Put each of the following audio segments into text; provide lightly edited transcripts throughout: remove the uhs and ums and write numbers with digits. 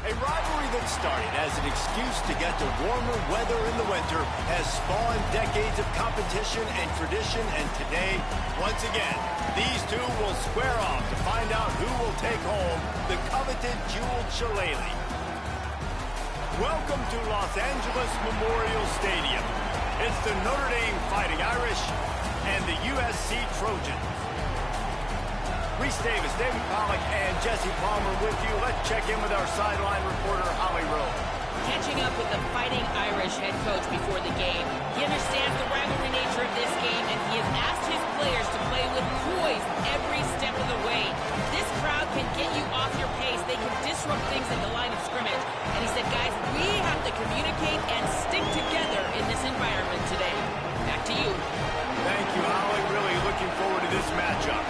A rivalry that started as an excuse to get to warmer weather in the winter has spawned decades of competition and tradition, and today, once again, these two will square off to find out who will take home the coveted jeweled shillelagh. Welcome to Los Angeles Memorial Stadium. It's the Notre Dame Fighting Irish and the USC Trojans. Reese Davis, David Pollack, and Jesse Palmer with you. Let's check in with our sideline reporter, Holly Rowe. Catching up with the Fighting Irish head coach before the game. He understands the rivalry nature of this game, and he has asked his players to play with poise every step of the way. This crowd can get you off your pace. They can disrupt things in the line of scrimmage. And he said, guys, we have to communicate and stick together in this environment today. Back to you. Thank you, Holly. Really looking forward to this matchup.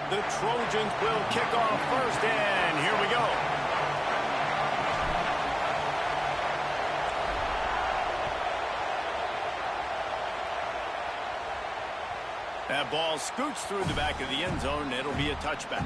The Trojans will kick off first, and here we go. That ball scoots through the back of the end zone. It'll be a touchback.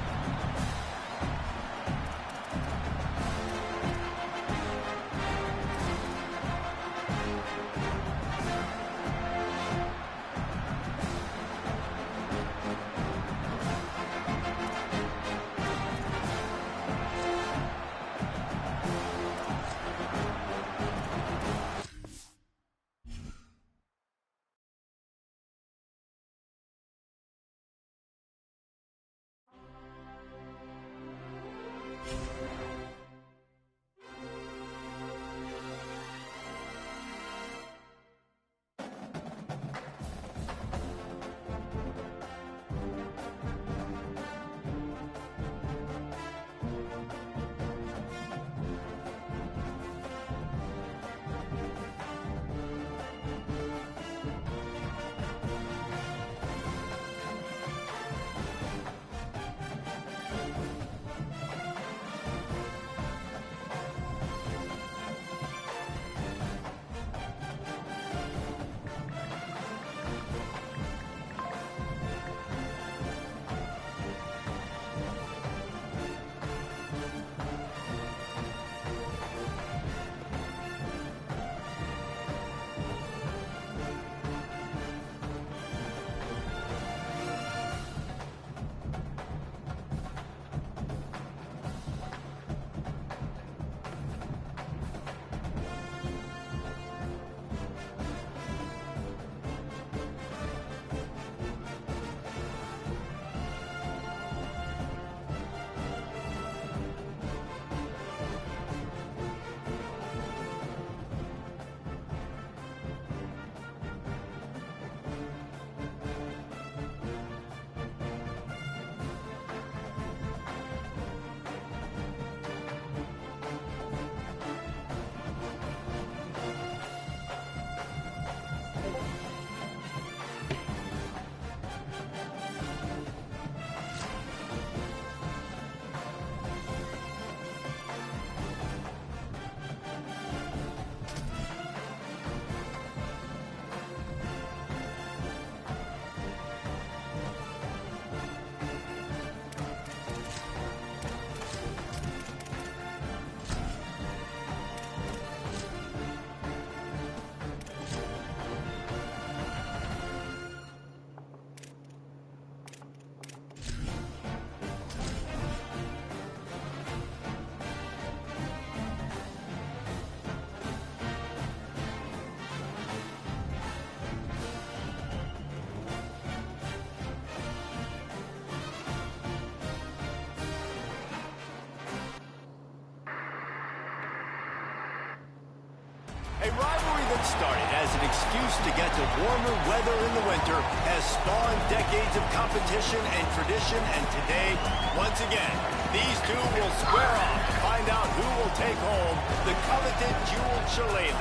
A rivalry that started as an excuse to get to warmer weather in the winter has spawned decades of competition and tradition, and today, once again, these two will square off to find out who will take home the coveted jeweled shillelagh.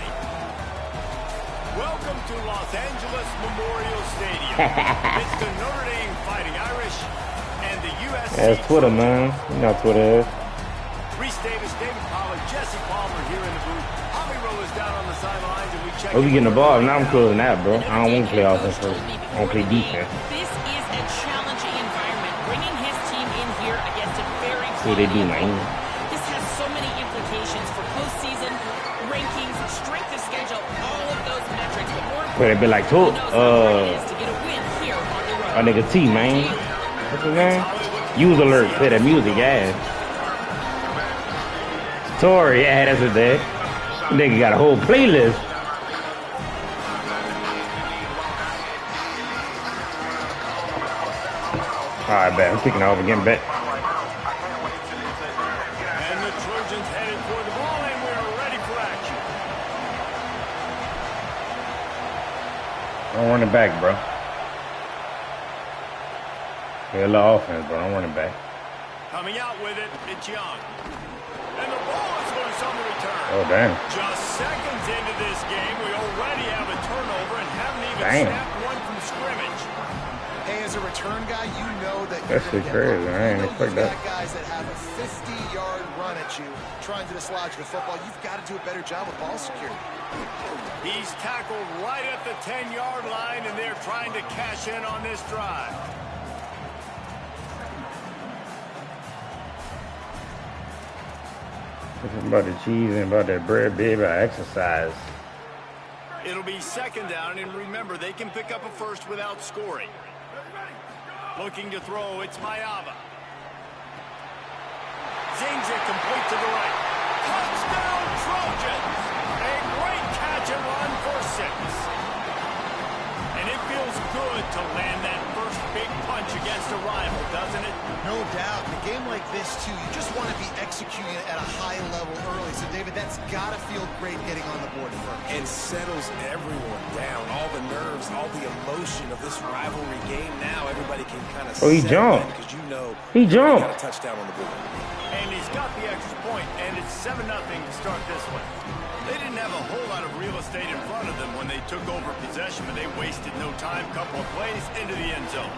Welcome to Los Angeles Memorial Stadium. It's the Notre Dame Fighting Irish and the USC. Yeah, it's Twitter, man. You know what Twitter is. Reese Davis, David Pollard, Jesse Palmer here in the booth. Javi Roll is down on the sidelines, and we check. Oh, we getting the ball. Now I'm closing that, bro. I don't want to play offense first. I want to play defense. This is a challenging environment. Bringing his team in here against a very See what they do, man. This has so many implications for postseason rankings, strength of schedule, all of those metrics. But more But it be like, to get a win here on the road. a nigga T, man. What's his name? User alert. Play that music, yeah. Story, yeah, that's what that. Nigga got a whole playlist. Alright, bet. I'm kicking off again, bet. And the Trojans headed for the ball, and we're ready for action. I'm running back, bro. Yeah, a little offense, bro. I'm running back. Coming out with it, it's Young. And the ball is loose on the return. Oh, damn. Just seconds into this game, we already have a turnover and haven't even snapped one from scrimmage. Hey, as a return guy, you know that That's you're shit gonna crazy. get I ain't expect that. guys that have a 50-yard run at you trying to dislodge the football. You've got to do a better job with ball security. He's tackled right at the 10-yard line, and they're trying to cash in on this drive. This is about the cheese and about that bread, baby. I exercise. It'll be second down, and remember, they can pick up a first without scoring. Looking to throw, it's Mayava. Zings it complete to the right. Touchdown, Trojans! A great catch and run for 6. And it feels good to land that first big punch against a rival, doesn't it? No doubt. In a game like this, too, you just want to be executing it at a high level early. So, David, that's got to feel great getting on the board first. It settles everyone down. All the nerves, all the emotion of this rivalry game. Now everybody can kind of he jumped. Because you know He jumped. got a touchdown on the board. And he's got the extra point, and it's 7-0 to start this one. They didn't have a whole lot of real estate in front of them when they took over possession, but they wasted no time. Couple of plays into the end zone.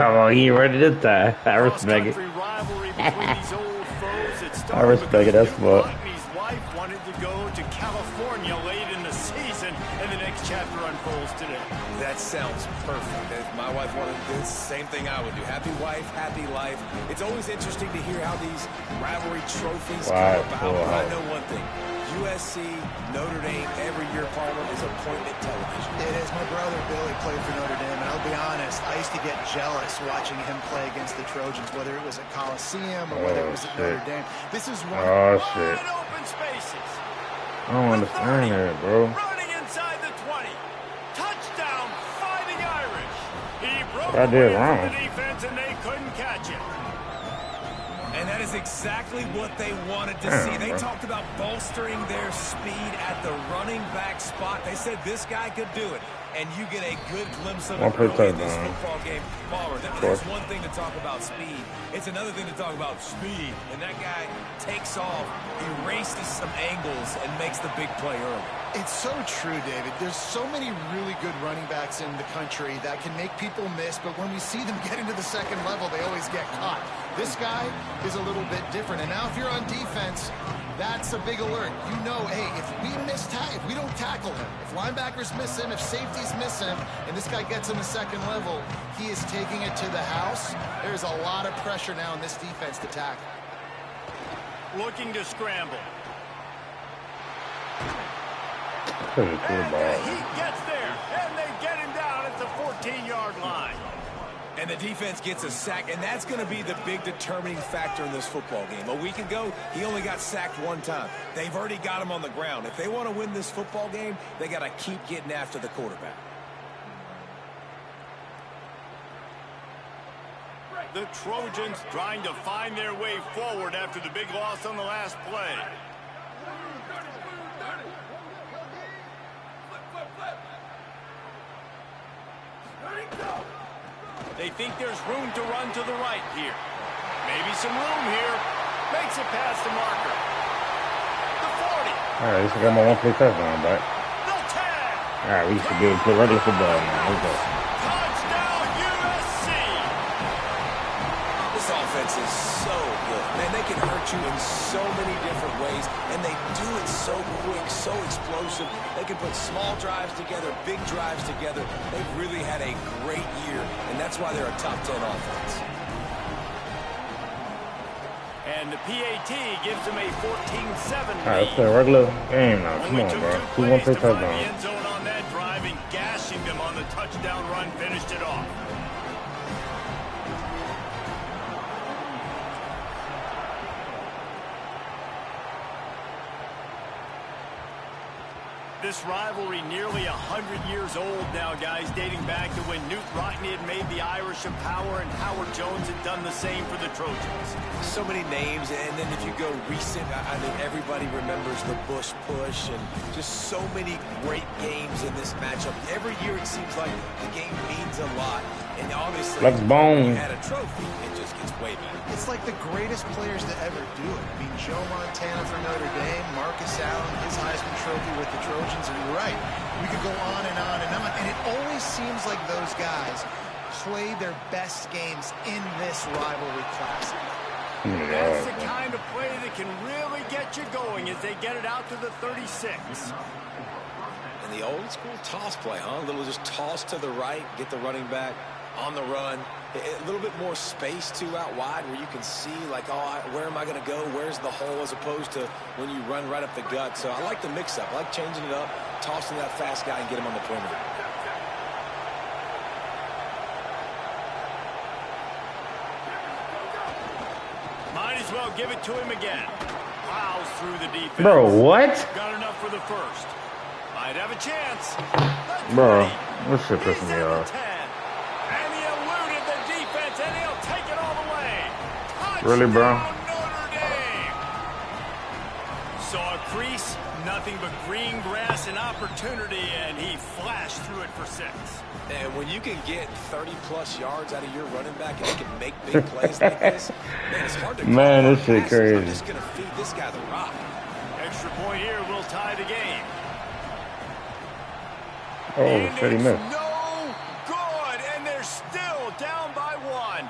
Oh, he ain't ready this time. I respect it. Rivalry between these old foes. It I respect it. That's what. His wife wanted to go to California late in the season, and the next chapter unfolds today. That sounds perfect. If my wife wanted to do the same thing I would do. Happy wife, happy life. It's always interesting to hear how these rivalry trophies come about. But I know one thing. USC, Notre Dame, every year, Palmer, is appointment television. It is. My brother Billy played for Notre Dame, and I'll be honest, I used to get jealous watching him play against the Trojans, whether it was at Coliseum or whether it was at Notre Dame. This is one shit. Wide open spaces. I don't understand that, bro. Running inside the 20. Touchdown, Fighting Irish. He broke I did away wrong. from the defense, and they couldn't catch him. And that is exactly what they wanted to see. They talked about bolstering their speed at the running back spot. They said this guy could do it. And you get a good glimpse of it early in this football game. Palmer, there's one thing to talk about speed. It's another thing to talk about speed. And that guy takes off, erases some angles, and makes the big play early. It's so true, David. There's so many really good running backs in the country that can make people miss, but when we see them get into the second level, they always get caught. This guy is a little bit different. And now if you're on defense, that's a big alert. You know, hey, if we don't tackle him, if linebackers miss him, if safeties miss him, and this guy gets in the second level, he is taking it to the house. There's a lot of pressure now in this defense to tackle. Looking to scramble. He gets there, and they get him down at the 14-yard line. And the defense gets a sack, and that's going to be the big determining factor in this football game. A week ago, he only got sacked one time. They've already got him on the ground. If they want to win this football game, they got to keep getting after the quarterback. The Trojans trying to find their way forward after the big loss on the last play. They think there's room to run to the right here. Maybe some room here. Makes it past the marker. The 40. All right, this is got my one-play touchdown back. The tag. All right, we used to be able to play regular football now. Okay. Touchdown, USC! This offense is so good. Man, they can hurt you in so many different ways, and they do it so quick, so explosive. They can put small drives together, big drives together. They've really had a great year, and that's why they're a top 10 offense. And the PAT gives them a 14-7 lead. All right, let's play a regular game now. Come on, bro. 2-1 for touchdown. The end zone on that drive and gashing them on the touchdown run finished it off. This rivalry nearly 100 years old now, guys, dating back to when Newt Rockne had made the Irish a power and Howard Jones had done the same for the Trojans. So many names, and then if you go recent, I mean, everybody remembers the Bush push and just so many great games in this matchup. Every year it seems like the game means a lot, and obviously Let's bone. you had a trophy, it just gets way better. It's like the greatest players to ever do it. I mean, Joe Montana for Notre Dame, Marcus Allen, his Heisman Trophy with the Trojans, and you're right. We could go on and on and on, and it always seems like those guys play their best games in this rivalry classic. That's the kind of play that can really get you going as they get it out to the 36. And the old school toss play, huh? A little just toss to the right, get the running back on the run. A little bit more space, too, out wide where you can see, like, oh, where am I going to go? Where's the hole, as opposed to when you run right up the gut. So I like the mix-up. I like changing it up, tossing that fast guy and get him on the perimeter. Might as well give it to him again. Plows through the defense. Bro, what? Got enough for the first. Might have a chance. Bro, this shit pissing me off. And he eluded the defense, and he'll take it all the way. Really, bro? Notre Dame. Saw a crease, nothing but green grass and opportunity, and he flashed through it for 6. And when you can get 30-plus yards out of your running back and he can make big plays like this, man, it's hard to call. Man, this shit crazy. I'm just going to feed this guy the rock. Extra point here will tie the game. Oh, shit, he missed. No good, and they're still down by 1.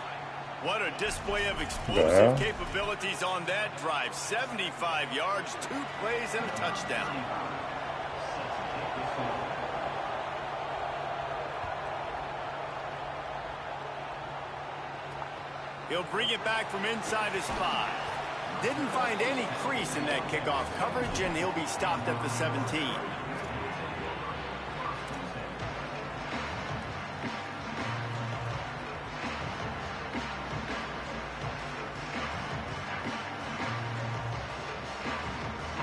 What a display of explosive capabilities on that drive. 75 yards, 2 plays, and a touchdown. He'll bring it back from inside his 5. Didn't find any crease in that kickoff coverage, and he'll be stopped at the 17.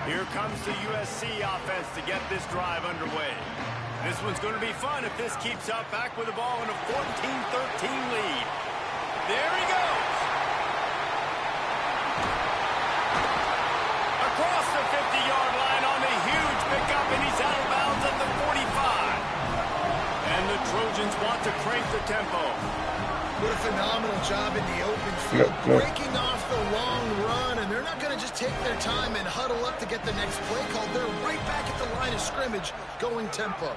Here comes the USC offense to get this drive underway. This one's going to be fun if this keeps up. Back with the ball in a 14-13 lead. There he goes. Across the 50-yard line on a huge pickup, and he's out of bounds at the 45. And the Trojans want to crank the tempo. What a phenomenal job in the open field, breaking off the long run, and they're not going to just take their time and huddle up to get the next play called. They're right back at the line of scrimmage, going tempo.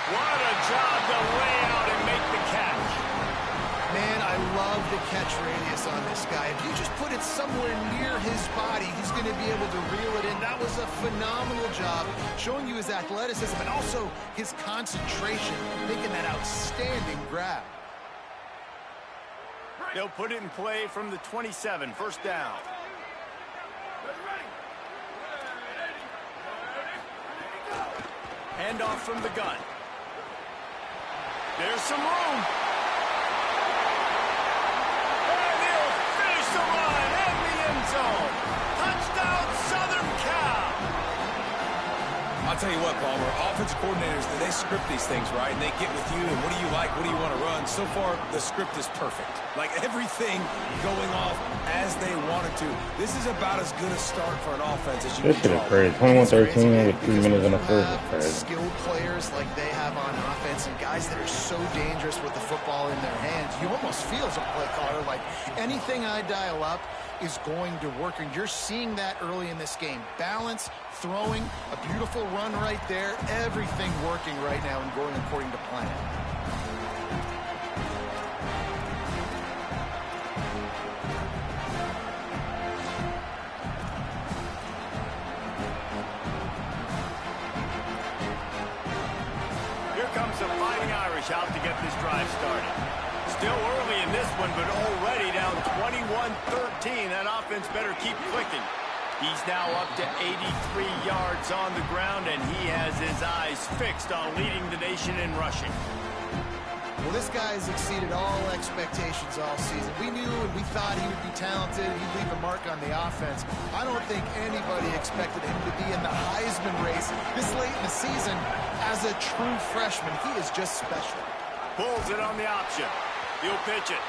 What a job to lay out and make the catch. Man, I love the catch radius on this guy. If you just put it somewhere near his body, he's going to be able to reel it in. That was a phenomenal job, showing you his athleticism and also his concentration, making that outstanding grab. They'll put it in play from the 27, first down. Handoff from the gun. There's some room. And he'll finish the run in the end zone. Touchdown, Southern Cal. I I'll tell you what, Palmer, offensive coordinators, they script these things, right? And they get with you, and what do you like, what do you want to run? So far, the script is perfect. Like, everything going off as they wanted to. This is about as good a start for an offense as you This can shit is draw. crazy. 21-13 with 3 minutes in the first. Skilled players like they have on offense and guys that are so dangerous with the football in their hands, you almost feel as a play caller like anything I dial up is going to work, and you're seeing that early in this game. Balance, throwing, a beautiful run right there, everything working right now and going according to plan. Here comes the Fighting Irish out to get this drive started. Still early in this one, but already down 21-13. That offense better keep clicking. He's now up to 83 yards on the ground, and he has his eyes fixed on leading the nation in rushing. Well, this guy has exceeded all expectations all season. We knew and we thought he would be talented. He'd leave a mark on the offense. I don't think anybody expected him to be in the Heisman race this late in the season as a true freshman. He is just special. Pulls it on the option. He'll pitch it.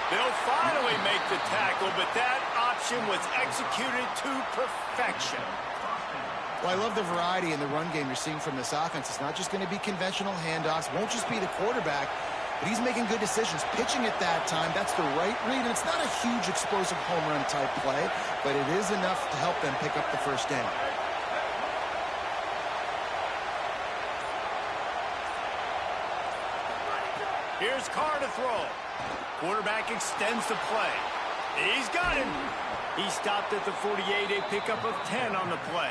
They'll finally make the tackle, but that option was executed to perfection. Well, I love the variety in the run game you're seeing from this offense. It's not just going to be conventional handoffs. Won't just be the quarterback, but he's making good decisions. Pitching at that time, that's the right read. And it's not a huge explosive home run type play, but it is enough to help them pick up the first down. Here's Carr to throw. Quarterback extends the play. He's got him. He stopped at the 48, a pickup of 10 on the play.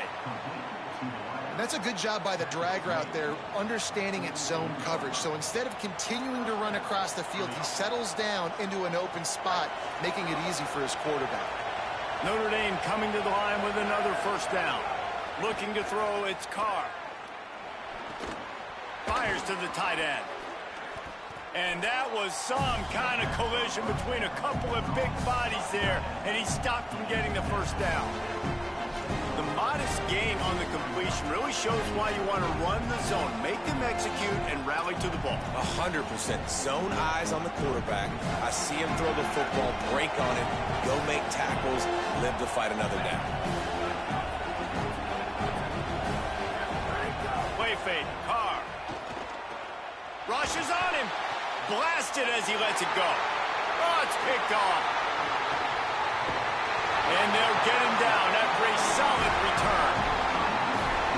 That's a good job by the drag route there, understanding its zone coverage. So instead of continuing to run across the field, he settles down into an open spot, making it easy for his quarterback. Notre Dame coming to the line with another first down. Looking to throw, it's Carr. Fires to the tight end. And that was some kind of collision between a couple of big bodies there, and he stopped from getting the first down. The modest gain on the completion really shows why you want to run the zone, make them execute, and rally to the ball. 100% zone eyes on the quarterback. I see him throw the football, break on it, go make tackles, live to fight another down. Play fake, Carr. Rushes on him. Blasted as he lets it go. Oh, it's picked off. And they'll get him down after a solid return.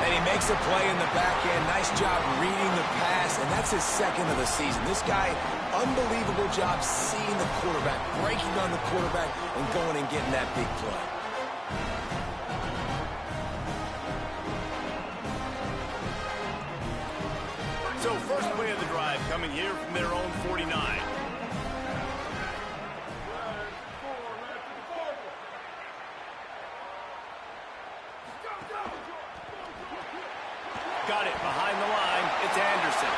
And he makes a play in the back end. Nice job reading the pass, and that's his second of the season. This guy, unbelievable job seeing the quarterback, breaking on the quarterback, and going and getting that big play. So first play of the drive coming here from their own 49. Got it behind the line. It's Anderson.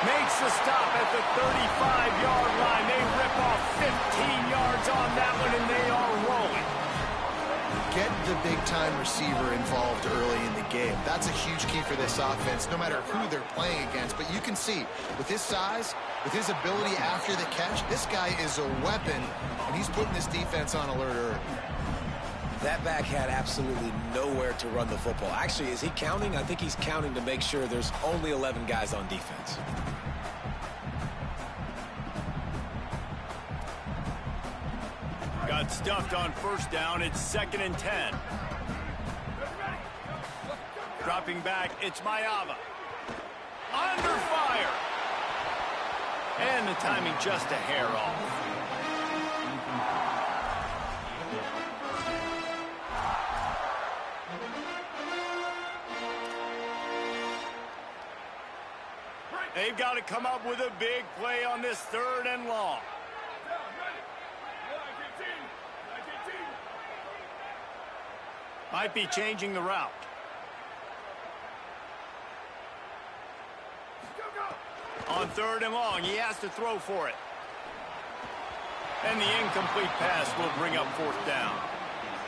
Makes the stop at the 35-yard line. They rip off 15 yards on that one, and they are rolling. Get the big-time receiver involved early in the game. That's a huge key for this offense, no matter who they're playing against. But you can see, with his size, with his ability after the catch, this guy is a weapon, and he's putting this defense on alert early. That back had absolutely nowhere to run the football. Actually, is he counting? I think he's counting to make sure there's only 11 guys on defense. Got stuffed on first down. It's 2nd and 10. Dropping back, it's Mayava. Under fire. And the timing just a hair off. They've got to come up with a big play on this 3rd and long. Might be changing the route. On 3rd and long, he has to throw for it. And the incomplete pass will bring up 4th down.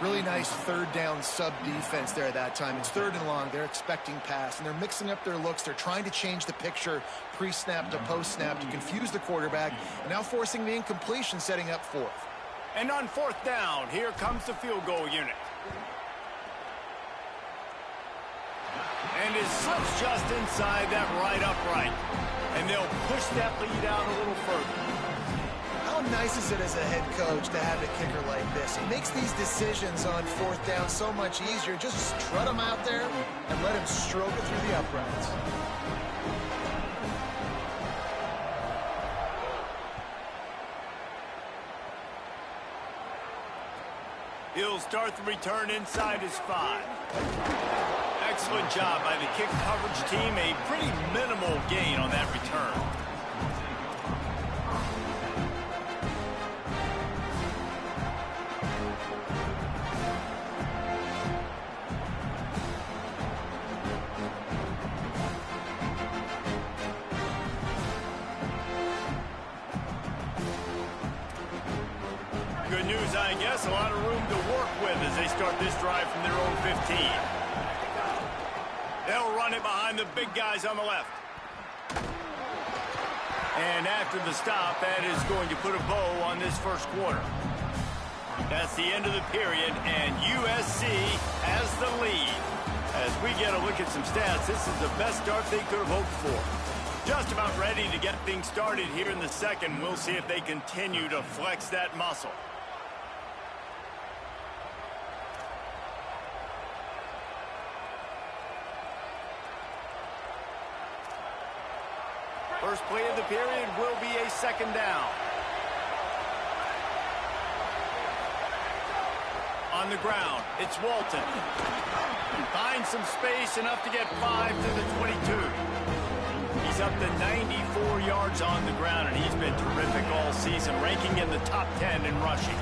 Really nice third down sub defense there at that time. It's 3rd and long. They're expecting pass, and they're mixing up their looks. They're trying to change the picture pre-snap to post-snap to confuse the quarterback, and now forcing the incompletion, setting up 4th. And on 4th down, here comes the field goal unit. And it slips just inside that right upright. And they'll push that lead out a little further. How nice is it as a head coach to have a kicker like this? He makes these decisions on 4th down so much easier. Just strut him out there and let him stroke it through the uprights. He'll start the return inside his 5. Excellent job by the kick coverage team. A pretty minimal gain on that return. Good news, I guess. A lot of room to work with as they start this drive from their own 15. They'll run it behind the big guys on the left. And after the stop, that is going to put a bow on this first quarter. That's the end of the period, and USC has the lead. As we get a look at some stats, this is the best start they could have hoped for. Just about ready to get things started here in the second. We'll see if they continue to flex that muscle. First play of the period will be a 2nd down. On the ground, it's Walton. Finds some space, enough to get 5 to the 22. He's up to 94 yards on the ground, and he's been terrific all season, ranking in the top 10 in rushing.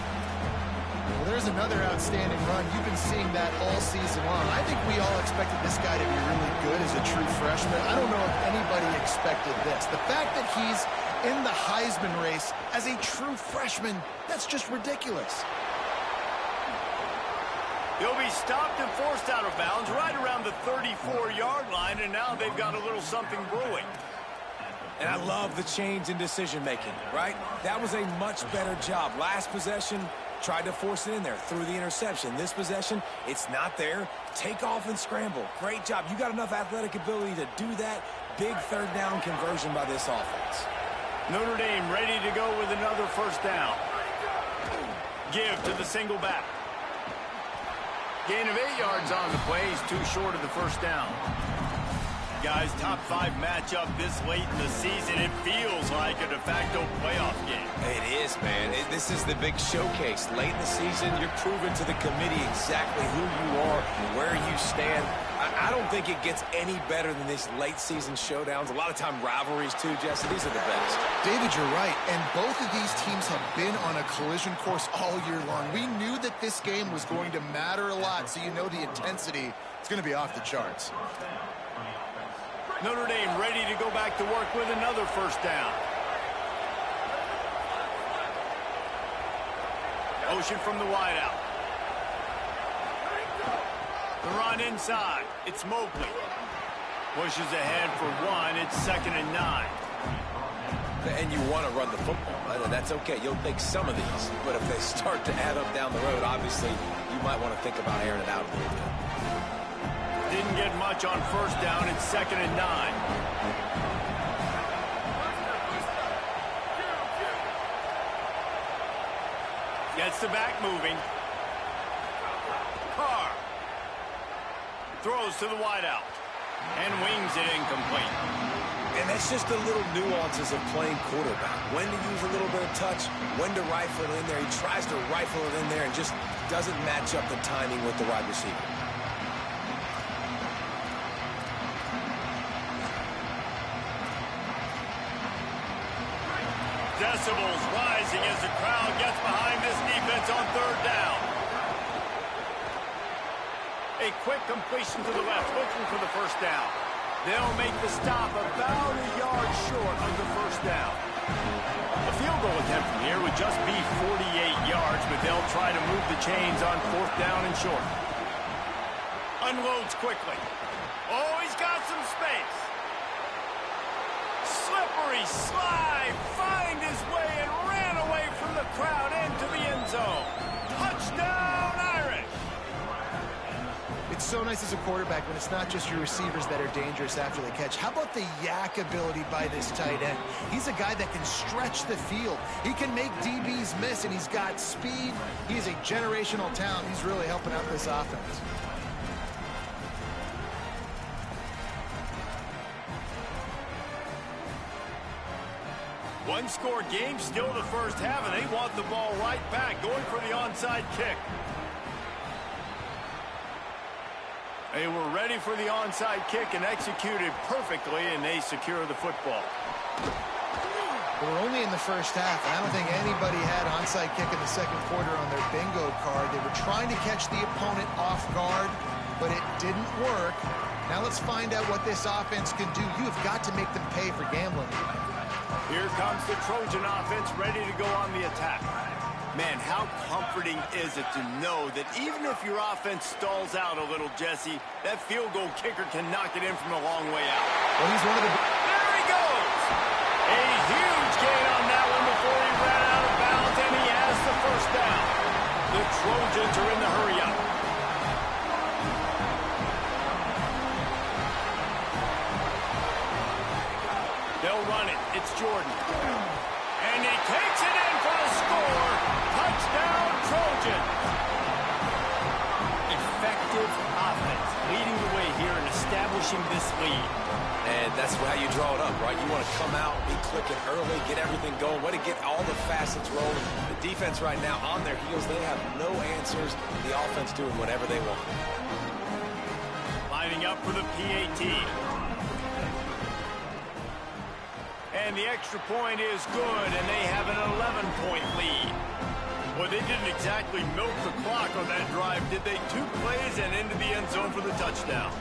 Well, there's another outstanding run. You've been seeing that all season long. I think we all expected this guy to be really good as a true freshman. I don't know if anybody expected this. The fact that he's in the Heisman race as a true freshman, that's just ridiculous. He'll be stopped and forced out of bounds right around the 34-yard line, and now they've got a little something brewing. And I love the change in decision-making, right? That was a much better job. Last possession, tried to force it in there through the interception. This possession, it's not there. Take off and scramble. Great job. You got enough athletic ability to do that. Big 3rd down conversion by this offense. Notre Dame ready to go with another 1st down. Give to the single back. Gain of 8 yards on the play. He's too short of the 1st down. Guys, top 5 matchup this late in the season. It feels like a de facto playoff game. It is, man. This is the big showcase. Late in the season, you're proving to the committee exactly who you are, where you stand. I don't think it gets any better than these late season showdowns. A lot of time rivalries, too, Jesse. These are the best. David, you're right. And both of these teams have been on a collision course all year long. We knew that this game was going to matter a lot, so you know the intensity is going to be off the charts. Notre Dame ready to go back to work with another 1st down. Motion from the wideout. The run inside. It's Mobley. Pushes ahead for 1. It's 2nd and 9. And you want to run the football, right? And that's okay. You'll take some of these. But if they start to add up down the road, obviously, you might want to think about airing it out a little bit. Didn't get much on 1st down. It's 2nd and 9. Gets the back moving. Carr throws to the wideout and wings it incomplete. And that's just the little nuances of playing quarterback. When to use a little bit of touch, when to rifle it in there. He tries to rifle it in there and just doesn't match up the timing with the wide receiver. Decibels rising as the crowd gets behind this defense on 3rd down. A quick completion to the left, looking for the 1st down. They'll make the stop about a yard short of the 1st down. A field goal attempt from here would just be 48 yards, but they'll try to move the chains on 4th down and short. Unloads quickly. Oh, he's got some space. Slippery slide, find his way and ran away from the crowd into the end zone. Touchdown, Irish! It's so nice as a quarterback when it's not just your receivers that are dangerous after the catch. How about the yak ability by this tight end? He's a guy that can stretch the field. He can make DBs miss, and he's got speed. He's a generational talent. He's really helping out this offense. One-score game, still the first half, and they want the ball right back, going for the onside kick. They were ready for the onside kick and executed perfectly, and they secure the football. They were only in the first half, and I don't think anybody had onside kick in the second quarter on their bingo card. They were trying to catch the opponent off guard, but it didn't work. Now let's find out what this offense can do. You have got to make them pay for gambling. Here comes the Trojan offense ready to go on the attack. Man, how comforting is it to know that even if your offense stalls out a little, Jesse, that field goal kicker can knock it in from a long way out. Well, he's one of the... There he goes! A huge gain on that one before he ran out of bounds, and he has the first down. The Trojans are in the hurry-up. They'll run it. It's Jordan. And he takes it in for the score. Touchdown, Trojans. Effective offense, leading the way here and establishing this lead. And that's how you draw it up, right? You want to come out, be clicking early, get everything going, way to get all the facets rolling. The defense right now on their heels, they have no answers. The offense doing whatever they want. Lining up for the PAT. And the extra point is good, and they have an 11-point lead. Well, they didn't exactly milk the clock on that drive, did they? 2 plays and into the end zone for the touchdown.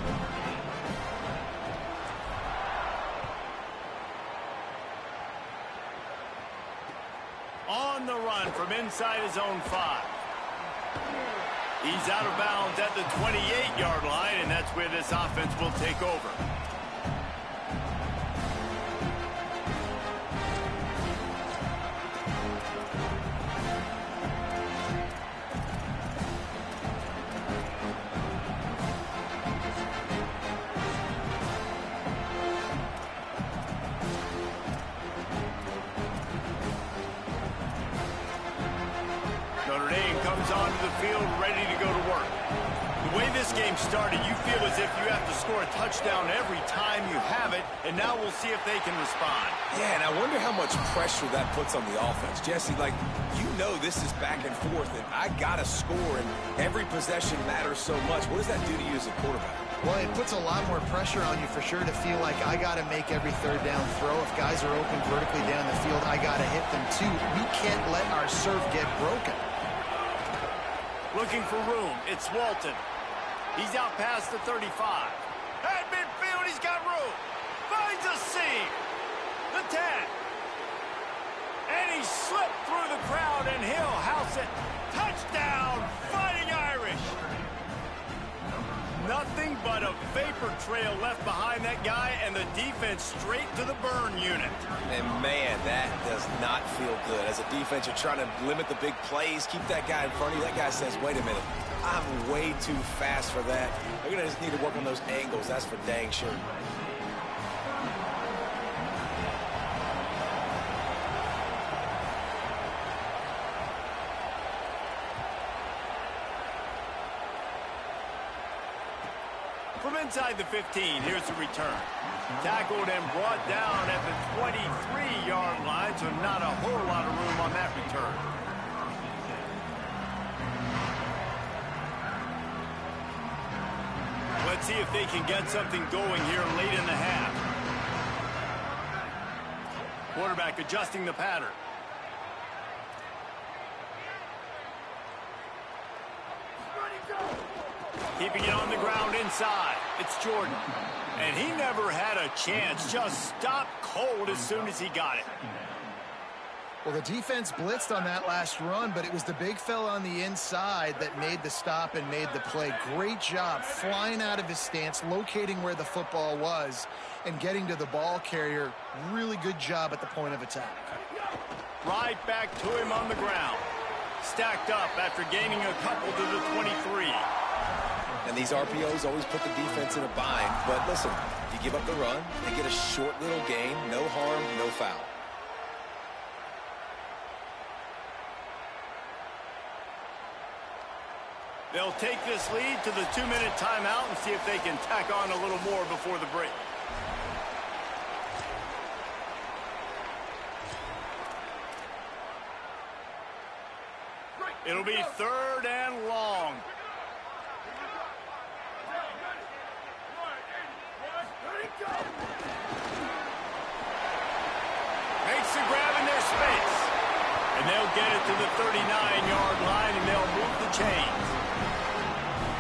On the run from inside his own 5. He's out of bounds at the 28-yard line, and that's where this offense will take over. Notre Dame comes onto the field ready to go to work. The way this game started, you feel as if you have to score a touchdown every time you have it, and now we'll see if they can respond. Yeah, and I wonder how much pressure that puts on the offense. Jesse, like, you know this is back and forth, and I got to score, and every possession matters so much. What does that do to you as a quarterback? Well, it puts a lot more pressure on you for sure to feel like I got to make every third down throw. If guys are open vertically down the field, I got to hit them too. We can't let our serve get broken. Looking for room. It's Walton. He's out past the 35. At midfield, he's got room. Finds a seam. The 10. And he slipped through the crowd, and he'll house it. Touchdown, Fighting Irish. Nothing but a vapor trail left behind that guy, and the defense straight to the burn unit. And, man, that does not feel good. As a defense, you're trying to limit the big plays, keep that guy in front of you. That guy says, wait a minute, I'm way too fast for that. They're going to just need to work on those angles. That's for dang sure. From inside the 15, here's the return. Tackled and brought down at the 23-yard line, so not a whole lot of room on that return. Let's see if they can get something going here late in the half. Quarterback adjusting the pattern. Keeping it on the ground inside. It's Jordan. And he never had a chance. Just stopped cold as soon as he got it. Well, the defense blitzed on that last run, but it was the big fella on the inside that made the stop and made the play. Great job flying out of his stance, locating where the football was, and getting to the ball carrier. Really good job at the point of attack. Right back to him on the ground. Stacked up after gaining a couple to the 23. And these RPOs always put the defense in a bind. But listen, you give up the run, they get a short little gain, no harm, no foul. They'll take this lead to the 2-minute timeout and see if they can tack on a little more before the break. It'll be 3rd and long. Makes the grab in their space. And they'll get it to the 39-yard line, and they'll move the chains.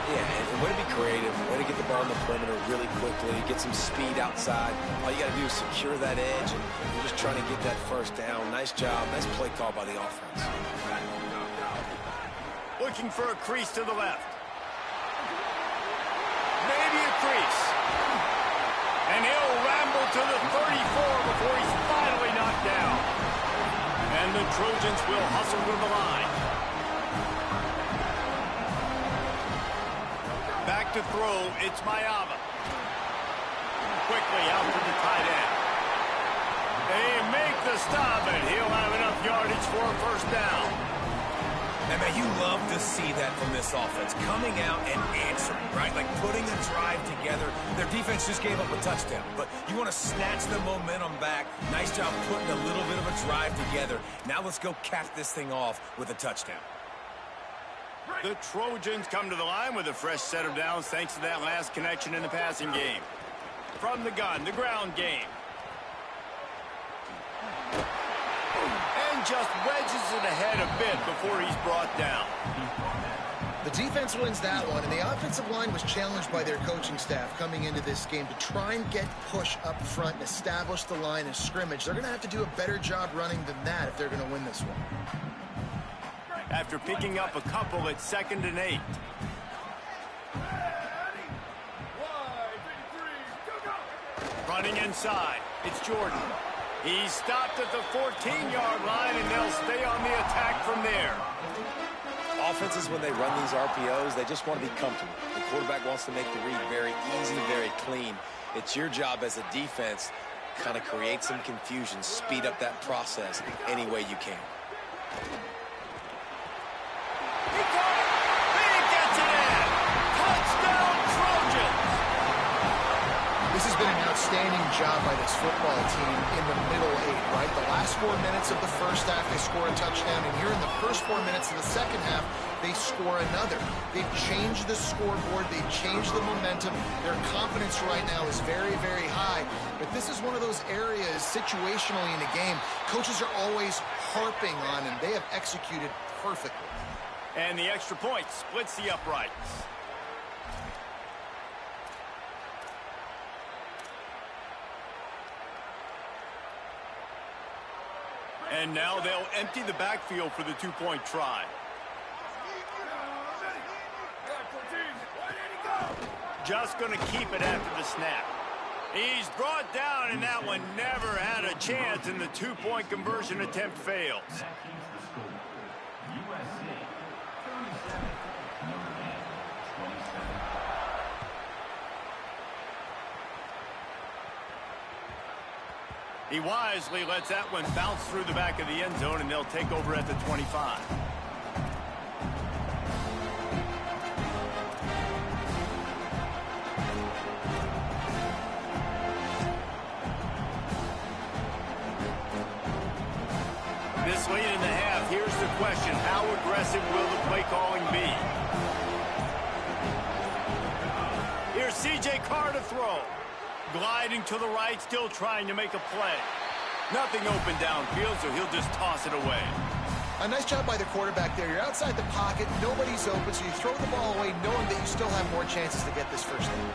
Yeah, and way to be creative, way to get the ball in the perimeter really quickly, get some speed outside. All you got to do is secure that edge, and you're just trying to get that first down. Nice job, nice play call by the offense. Looking for a crease to the left. Maybe a crease. And he'll ramble to the 34 before he's finally knocked down. And the Trojans will hustle to the line. Back to throw, it's Mayava. Quickly out to the tight end. They make the stop, and he'll have enough yardage for a first down. And man, you love to see that from this offense, coming out and answering, right? Like putting a drive together. Their defense just gave up a touchdown, but you want to snatch the momentum back. Nice job putting a little bit of a drive together. Now let's go cap this thing off with a touchdown. The Trojans come to the line with a fresh set of downs thanks to that last connection in the passing game. From the gun, the ground game. And just wedges it ahead a bit before he's brought down. The defense wins that one, and the offensive line was challenged by their coaching staff coming into this game to try and get push up front and establish the line of scrimmage. They're going to have to do a better job running than that if they're going to win this one. After picking up a couple at 2nd and 8. Running inside, it's Jordan. He's stopped at the 14-yard line, and they'll stay on the attack from there. Offenses, when they run these RPOs, they just want to be comfortable. The quarterback wants to make the read very easy, very clean. It's your job as a defense to kind of create some confusion, speed up that process any way you can. He caught it. He gets it in. Touchdown, Trojans. This has been an outstanding job by this football team in the middle 8, right? The last 4 minutes of the first half, they score a touchdown, and here in the first 4 minutes of the second half, they score another. They've changed the scoreboard. They've changed the momentum. Their confidence right now is very, very high, but this is one of those areas situationally in a game coaches are always harping on, and they have executed perfectly. And the extra point splits the uprights. And now they'll empty the backfield for the 2-point try. Just going to keep it after the snap. He's brought down, and that one never had a chance, and the 2-point conversion attempt fails. He wisely lets that one bounce through the back of the end zone, and they'll take over at the 25. This late in the half, here's the question. How aggressive will the play calling be? Here's C.J. Carr to throw. Gliding to the right, still trying to make a play. Nothing open downfield, so he'll just toss it away. A nice job by the quarterback there. You're outside the pocket, nobody's open, so you throw the ball away knowing that you still have more chances to get this first down.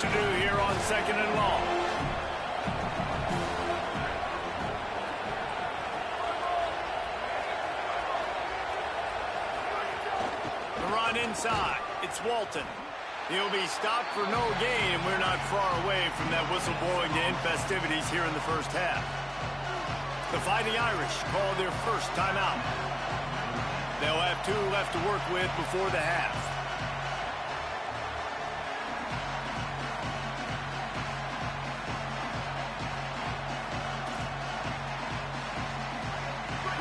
to do here on 2nd and long. The run inside. It's Walton. He'll be stopped for no gain, and we're not far away from that whistle blowing to end festivities here in the first half. The Fighting Irish call their first timeout. They'll have 2 left to work with before the half.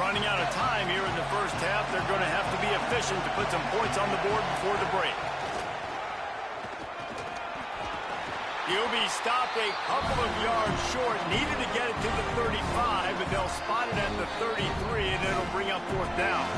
Running out of time here in the first half, they're going to have to be efficient to put some points on the board before the break. He'll be stopped a couple of yards short. Needed to get it to the 35, but they'll spot it at the 33, and it'll bring up 4th down.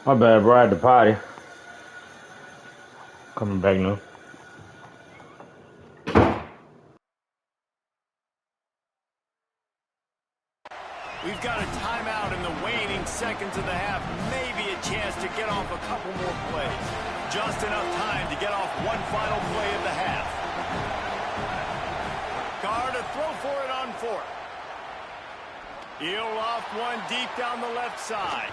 My bad, bro. I had to potty. Coming back now. We've got a timeout in the waning seconds of the half. Maybe a chance to get off a couple more plays. Just enough time to get off one final play of the half. Carr to throw for it on 4th. He'll loft one deep down the left side.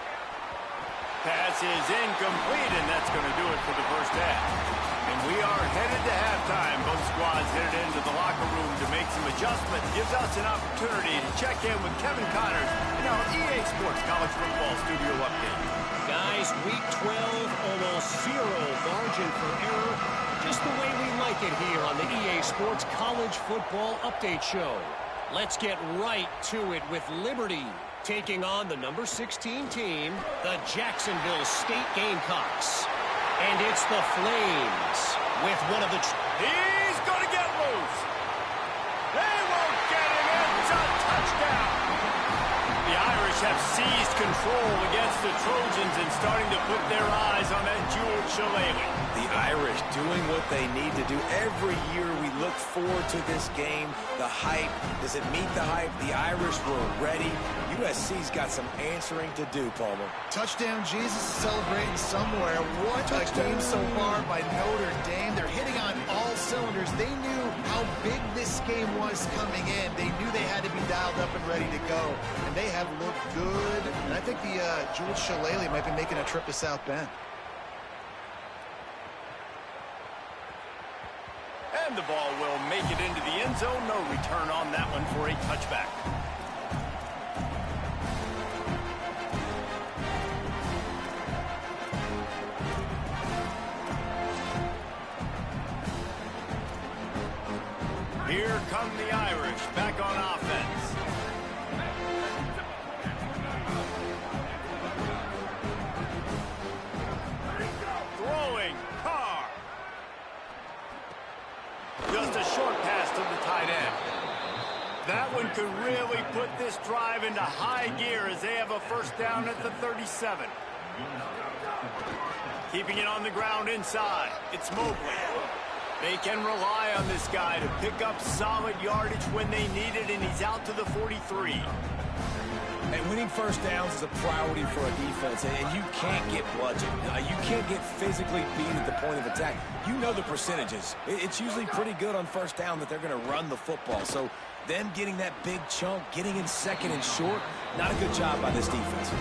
Pass is incomplete, and that's going to do it for the first half. And we are headed to halftime. Both squads headed into the locker room to make some adjustments. Gives us an opportunity to check in with Kevin Connors in our EA Sports College Football Studio Update. Guys, week 12, almost 0 margin for error. Just the way we like it here on the EA Sports College Football Update Show. Let's get right to it with Liberty taking on the number 16 team, the Jacksonville State Gamecocks. And it's the Flames with one of the... He's going to get loose. They won't get him. It's a touchdown. The Irish have seized control against the Trojans and starting to put their eyes on that Jewel Shillelagh. The Irish doing what they need to do. Every year we look forward to this game. The hype, does it meet the hype? The Irish were ready. USC's got some answering to do, Palmer. Touchdown Jesus is celebrating somewhere. What a game so far by Notre Dame. They're hitting on all cylinders. They knew how big this game was coming in. They knew they had to be dialed up and ready to go. And they have looked good. And I think the Jewel Shillelagh might be making a trip to South Bend. And the ball will make it into the end zone. No return on that one for a touchback. Here come the Irish back on offense. Throwing, Carr. Just a short pass to the tight end. That one could really put this drive into high gear as they have a first down at the 37. Keeping it on the ground inside. It's Mobley. They can rely on this guy to pick up solid yardage when they need it, and he's out to the 43. And winning first downs is a priority for a defense, and you can't get bludgeoned. You can't get physically beat at the point of attack. You know the percentages. It's usually pretty good on first down that they're going to run the football. So them getting that big chunk, getting in second and short, not a good job by this defense.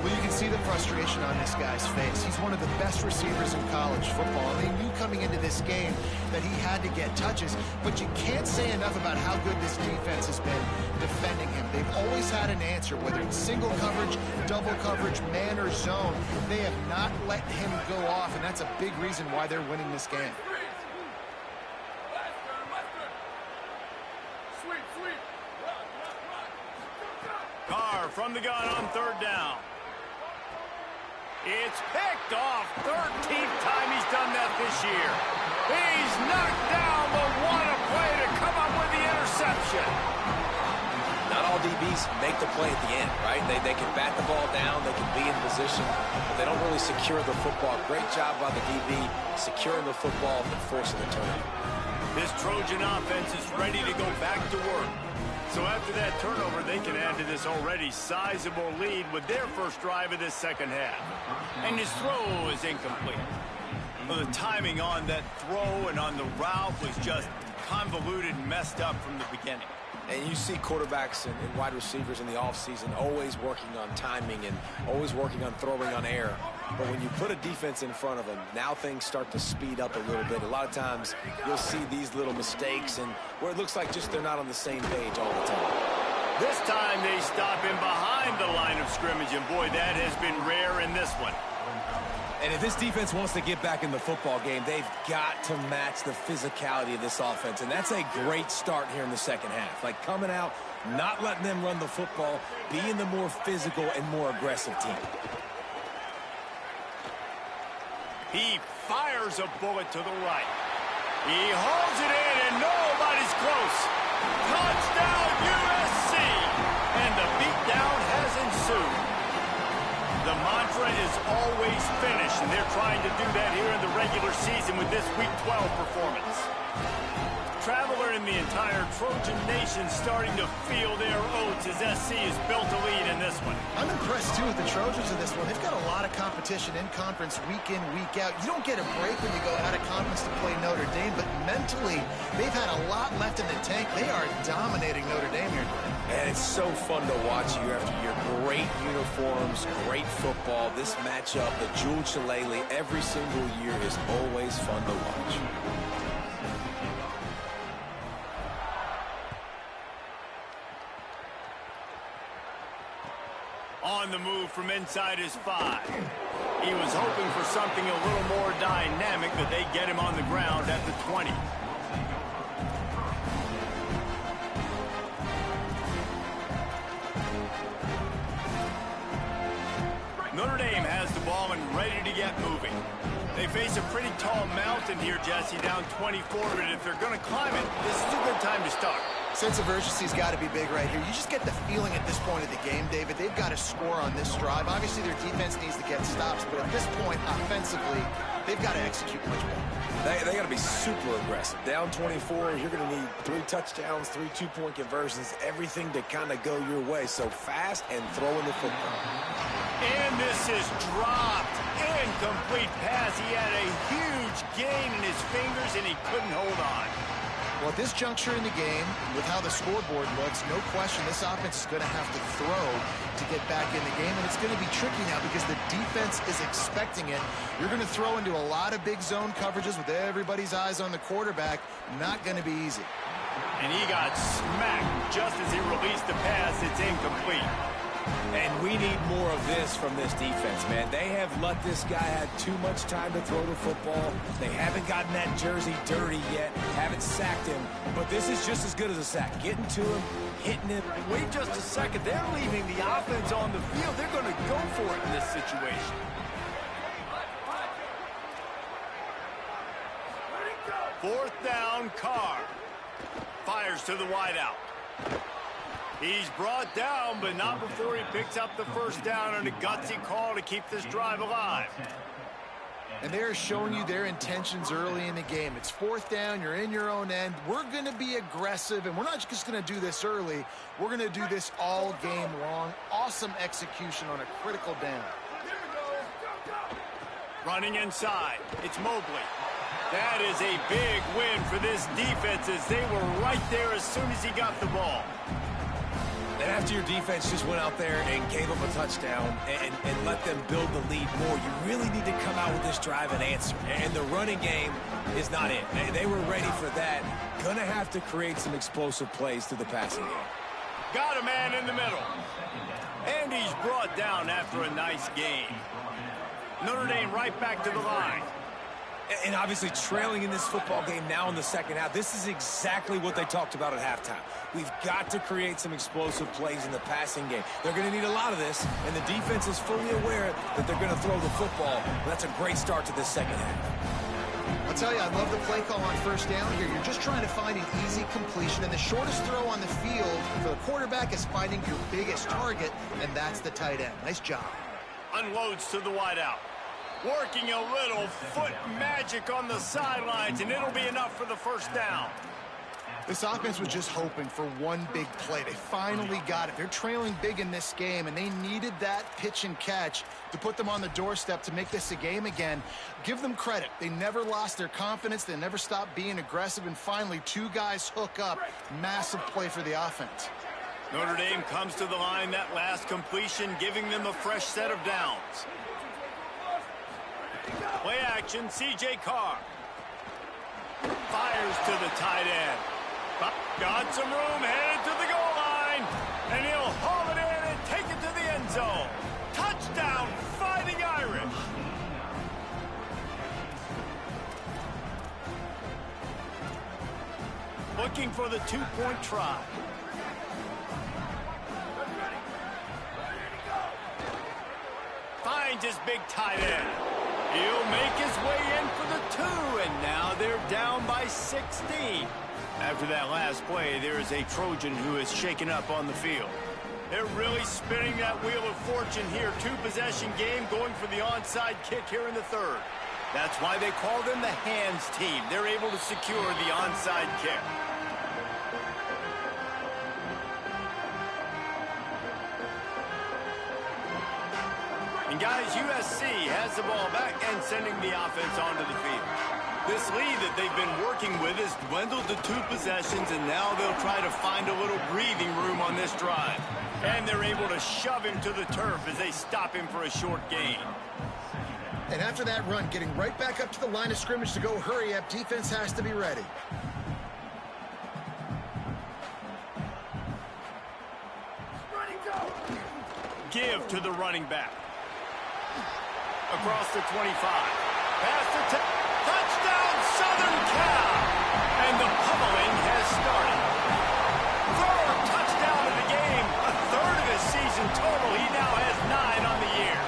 Well, you can see the frustration on this guy's face. He's one of the best receivers in college football, and they knew coming into this game that he had to get touches, but you can't say enough about how good this defense has been defending him. They've always had an answer, whether it's single coverage, double coverage, man or zone. They have not let him go off, and that's a big reason why they're winning this game. Carr from the gun on third down. It's picked off. 13th time he's done that this year. He's knocked down, but what a play to interception. Not all DBs make the play at the end, right? They can bat the ball down, they can be in position, but they don't really secure the football. Great job by the DB securing the football and forcing the turnover. This Trojan offense is ready to go back to work. So after that turnover, they can add to this already sizable lead with their first drive of this second half. And his throw is incomplete. Well, the timing on that throw and on the route was just convoluted and messed up from the beginning. And you see quarterbacks and wide receivers in the offseason always working on timing and always working on throwing on air. But when you put a defense in front of them, now things start to speed up a little bit. A lot of times you'll see these little mistakes and where it looks like just they're not on the same page all the time. This time they stop him behind the line of scrimmage, and boy, that has been rare in this one. And if this defense wants to get back in the football game, they've got to match the physicality of this offense. And that's a great start here in the second half. Like coming out, not letting them run the football, being the more physical and more aggressive team. He fires a bullet to the right. He holds it in, and nobody's close. Touchdown, USC! And the beatdown has ensued. The mantra is always finish, and they're trying to do that here in the regular season with this Week 12 performance. Traveler and the entire Trojan Nation starting to feel their oats as SC has built a lead in this one. I'm impressed, too, with the Trojans in this one. They've got a lot of competition in conference week in, week out. You don't get a break when you go out of conference to play Notre Dame, but mentally, they've had a lot left in the tank. They are dominating Notre Dame here today. And it's so fun to watch year after year. Great uniforms, great football. This matchup, the Jewel Shillelagh, every single year is always fun to watch. On the move from inside his 5. He was hoping for something a little more dynamic, but they get him on the ground at the 20. Notre Dame has the ball and ready to get moving. They face a pretty tall mountain here, Jesse, down 24, but if they're going to climb it, this is a good time to start. Sense of urgency's got to be big right here. You just get the feeling at this point of the game, David, they've got to score on this drive. Obviously, their defense needs to get stops, but at this point, offensively, they've got to execute much better. They got to be super aggressive. Down 24, you're going to need 3 touchdowns, 3 two-point conversions, everything to kind of go your way. So fast and throwing the football. And this is dropped. Incomplete pass. He had a huge gain in his fingers, and he couldn't hold on. Well, at this juncture in the game, with how the scoreboard looks, no question this offense is going to have to throw to get back in the game, and it's going to be tricky now because the defense is expecting it. You're going to throw into a lot of big zone coverages with everybody's eyes on the quarterback. Not going to be easy. And he got smacked just as he released the pass. It's incomplete. And we need more of this from this defense, man. They have let this guy have too much time to throw the football. They haven't gotten that jersey dirty yet, haven't sacked him. But this is just as good as a sack. Getting to him, hitting him. Wait just a second. They're leaving the offense on the field. They're going to go for it in this situation. Fourth down, Carr. Fires to the wideout. He's brought down, but not before he picks up the first down on a gutsy call to keep this drive alive. And they're showing you their intentions early in the game. It's fourth down. You're in your own end. We're going to be aggressive, and we're not just going to do this early. We're going to do this all game long. Awesome execution on a critical down. Running inside. It's Mobley. That is a big win for this defense as they were right there as soon as he got the ball. And after your defense just went out there and gave them a touchdown and let them build the lead more, you really need to come out with this drive and answer. And the running game is not it. They were ready for that. Going to have to create some explosive plays through the passing game. Got a man in the middle. And he's brought down after a nice game. Notre Dame right back to the line. And obviously trailing in this football game now in the second half, this is exactly what they talked about at halftime. We've got to create some explosive plays in the passing game. They're going to need a lot of this, and the defense is fully aware that they're going to throw the football. But that's a great start to this second half. I'll tell you, I love the play call on first down here. You're just trying to find an easy completion, and the shortest throw on the field for the quarterback is finding your biggest target, and that's the tight end. Nice job. Unloads to the wideout. Working a little foot magic on the sidelines, and it'll be enough for the first down. This offense was just hoping for one big play. They finally got it. They're trailing big in this game, and they needed that pitch and catch to put them on the doorstep to make this a game again. Give them credit. They never lost their confidence. They never stopped being aggressive, and finally, two guys hook up. Massive play for the offense. Notre Dame comes to the line, that last completion, giving them a fresh set of downs. Play action, C.J. Carr. Fires to the tight end. Got some room, headed to the goal line. And he'll haul it in and take it to the end zone. Touchdown, Fighting Irish. Looking for the two-point try. Finds his big tight end. He'll make his way in for the 2, and now they're down by 16. After that last play, there is a Trojan who is shaken up on the field. They're really spinning that wheel of fortune here. Two-possession game, going for the onside kick here in the third. That's why they call them the hands team. They're able to secure the onside kick. And guys, USC has the ball back and sending the offense onto the field. This lead that they've been working with has dwindled to 2 possessions, and now they'll try to find a little breathing room on this drive. And they're able to shove him to the turf as they stop him for a short gain. And after that run, getting right back up to the line of scrimmage to go hurry up, defense has to be ready. Give to the running back. Across the 25. Pass to touchdown, Southern Cal. And the pummeling has started. Third touchdown of the game. A third of his season total. He now has 9 on the year.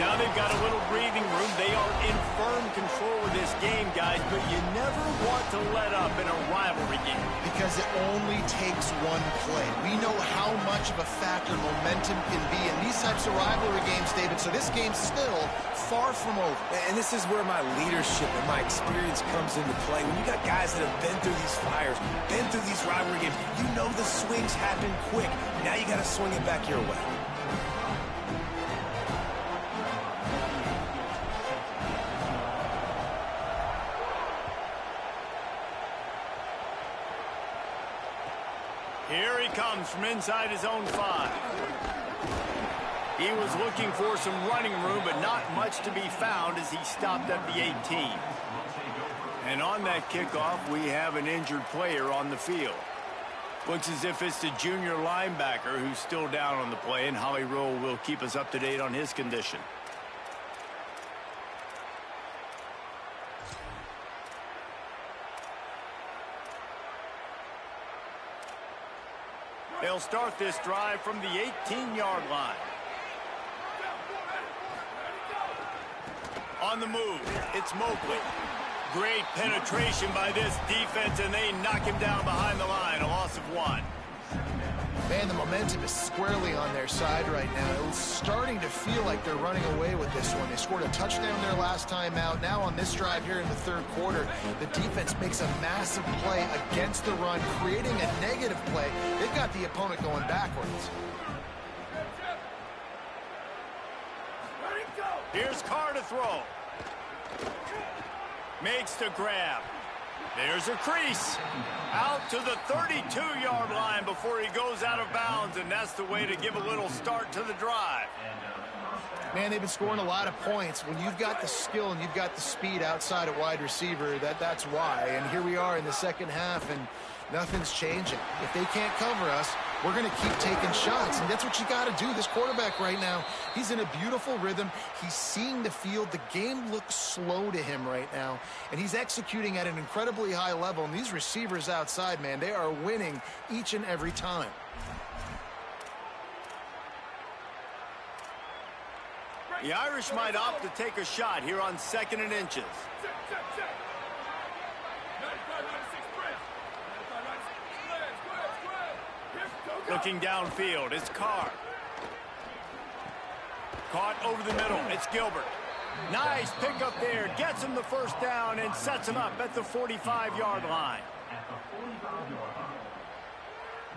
Now they've got a little breathing room. They are in firm control of this game, guys, but you never want to let up in a rivalry game. Because it only takes one play. We know how much of a factor momentum can be in these types of rivalry games, David, so this game's still far from over. And this is where my leadership and my experience comes into play. When you got guys that have been through these fires, been through these rivalry games, you know the swings happen quick. Now you got to swing it back your way. Here he comes from inside his own 5. He was looking for some running room, but not much to be found as he stopped at the 18. And on that kickoff, we have an injured player on the field. Looks as if it's the junior linebacker who's still down on the play, and Holly Rowe will keep us up to date on his condition. They'll start this drive from the 18-yard line. On the move, it's Moakley. Great penetration by this defense, and they knock him down behind the line, a loss of 1. Man, the momentum is squarely on their side right now. It's starting to feel like they're running away with this one. They scored a touchdown their last time out. Now on this drive here in the third quarter, the defense makes a massive play against the run, creating a negative play. They've got the opponent going backwards. Here's Carr to throw. Makes the grab. There's a crease. Out to the 32-yard line before he goes out of bounds, and that's the way to give a little start to the drive. Man, they've been scoring a lot of points. When you've got the skill and you've got the speed outside at wide receiver, that's why. And here we are in the second half, and nothing's changing. If they can't cover us, we're going to keep taking shots, and that's what you got to do. This quarterback right now, he's in a beautiful rhythm. He's seeing the field. The game looks slow to him right now, and he's executing at an incredibly high level. And these receivers outside, man, they are winning each and every time. The Irish might opt to take a shot here on 2nd and inches. Looking downfield, it's Carr. Caught over the middle, it's Gilbert. Nice pickup there, gets him the first down and sets him up at the 45-yard line. At the 45-yard line.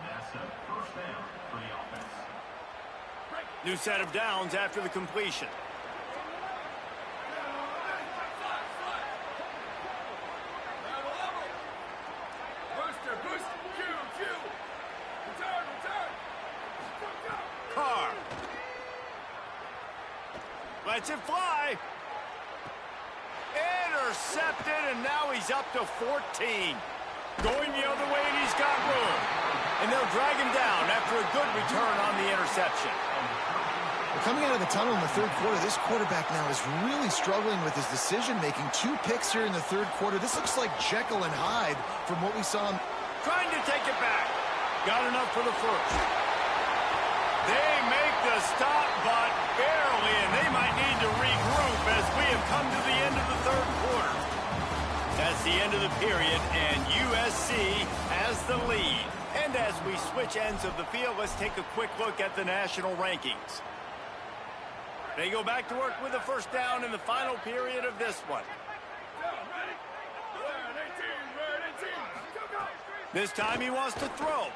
That's a first down for the offense. New set of downs after the completion. Carr. Lets it fly. Intercepted, and now he's up to 14. Going the other way, and he's got room. And they'll drag him down after a good return on the interception. Coming out of the tunnel in the third quarter, this quarterback now is really struggling with his decision-making. 2 picks here in the third quarter. This looks like Jekyll and Hyde from what we saw him. Trying to take it back. Got enough for the first. They make the stop, but barely, and they might need to regroup as we have come to the end of the third quarter. That's the end of the period, and USC has the lead. And as we switch ends of the field, let's take a quick look at the national rankings. They go back to work with the first down in the final period of this one. This time he wants to throw.